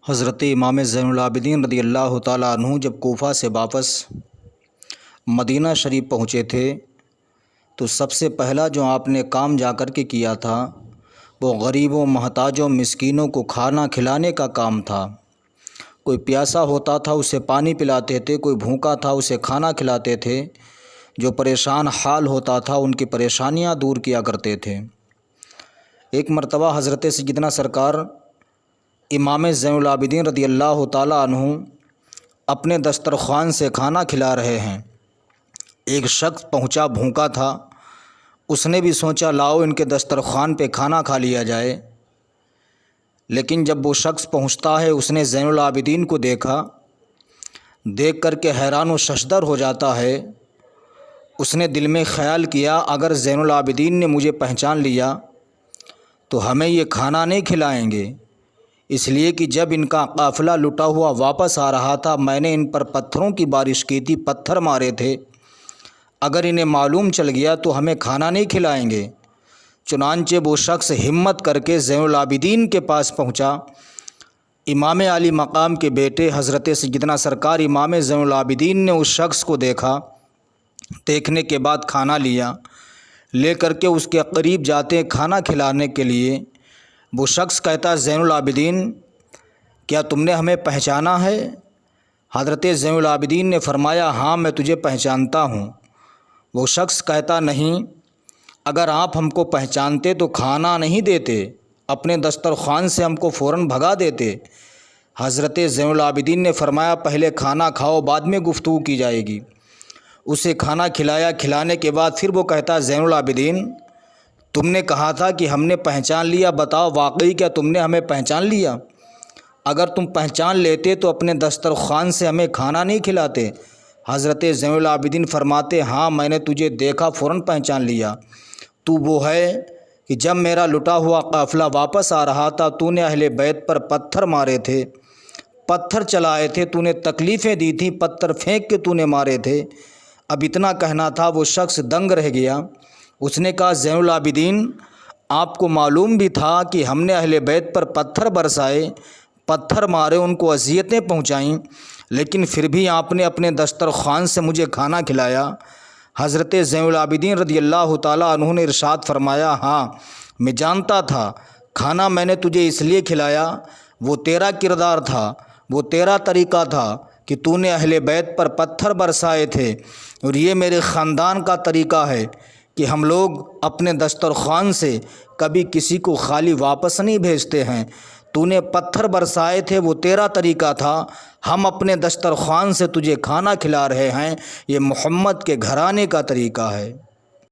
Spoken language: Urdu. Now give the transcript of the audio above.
حضرت امام زین العابدین رضی اللہ تعالیٰ عنہ جب کوفہ سے واپس مدینہ شریف پہنچے تھے تو سب سے پہلا جو آپ نے کام جا کر کے کیا تھا وہ غریبوں محتاجوں مسکینوں کو کھانا کھلانے کا کام تھا۔ کوئی پیاسا ہوتا تھا اسے پانی پلاتے تھے، کوئی بھوکا تھا اسے کھانا کھلاتے تھے، جو پریشان حال ہوتا تھا ان کی پریشانیاں دور کیا کرتے تھے۔ ایک مرتبہ حضرت سیدنا سرکار امام زین العابدین رضی اللہ تعالیٰ عنہ اپنے دسترخوان سے کھانا کھلا رہے ہیں۔ ایک شخص پہنچا بھوکا تھا، اس نے بھی سوچا لاؤ ان کے دسترخوان پہ کھانا کھا لیا جائے، لیکن جب وہ شخص پہنچتا ہے اس نے زین العابدین کو دیکھا، دیکھ کر کے حیران و ششدر ہو جاتا ہے۔ اس نے دل میں خیال کیا اگر زین العابدین نے مجھے پہچان لیا تو ہمیں یہ کھانا نہیں کھلائیں گے، اس لیے کہ جب ان کا قافلہ لٹا ہوا واپس آ رہا تھا میں نے ان پر پتھروں کی بارش کی تھی، پتھر مارے تھے، اگر انہیں معلوم چل گیا تو ہمیں کھانا نہیں کھلائیں گے۔ چنانچہ وہ شخص ہمت کر کے زین العابدین کے پاس پہنچا۔ امام علی مقام کے بیٹے حضرت سیدنا سرکار امام زین العابدین نے اس شخص کو دیکھا، دیکھنے کے بعد کھانا لیا، لے کر کے اس کے قریب جاتے کھانا کھلانے کے لیے۔ وہ شخص کہتا زین العابدین کیا تم نے ہمیں پہچانا ہے؟ حضرت زین العابدین نے فرمایا ہاں میں تجھے پہچانتا ہوں۔ وہ شخص کہتا نہیں، اگر آپ ہم کو پہچانتے تو کھانا نہیں دیتے، اپنے دسترخوان سے ہم کو فوراً بھگا دیتے۔ حضرت زین العابدین نے فرمایا پہلے کھانا کھاؤ بعد میں گفتگو کی جائے گی۔ اسے کھانا کھلایا، کھلانے کے بعد پھر وہ کہتا زین العابدین تم نے کہا تھا کہ ہم نے پہچان لیا، بتاؤ واقعی کیا تم نے ہمیں پہچان لیا؟ اگر تم پہچان لیتے تو اپنے دسترخوان سے ہمیں کھانا نہیں کھلاتے۔ حضرت زین العابدین فرماتے ہاں میں نے تجھے دیکھا، فوراً پہچان لیا، تو وہ ہے کہ جب میرا لٹا ہوا قافلہ واپس آ رہا تھا تو نے اہل بیت پر پتھر مارے تھے، پتھر چلائے تھے، تو نے تکلیفیں دی تھیں، پتھر پھینک کے تو نے مارے تھے۔ اب اتنا کہنا تھا، وہ شخص دنگ رہ گیا۔ اس نے کہا زین العابدین آپ کو معلوم بھی تھا کہ ہم نے اہل بیت پر پتھر برسائے، پتھر مارے، ان کو اذیتیں پہنچائیں، لیکن پھر بھی آپ نے اپنے دسترخوان سے مجھے کھانا کھلایا۔ حضرت زین العابدین رضی اللہ تعالیٰ عنہ نے ارشاد فرمایا ہاں میں جانتا تھا، کھانا میں نے تجھے اس لیے کھلایا، وہ تیرا کردار تھا، وہ تیرا طریقہ تھا کہ تو نے اہل بیت پر پتھر برسائے تھے، اور یہ میرے خاندان کا طریقہ ہے کہ ہم لوگ اپنے دسترخوان سے کبھی کسی کو خالی واپس نہیں بھیجتے ہیں۔ تو نے پتھر برسائے تھے، وہ تیرا طریقہ تھا، ہم اپنے دسترخوان سے تجھے کھانا کھلا رہے ہیں، یہ محمد کے گھرانے کا طریقہ ہے۔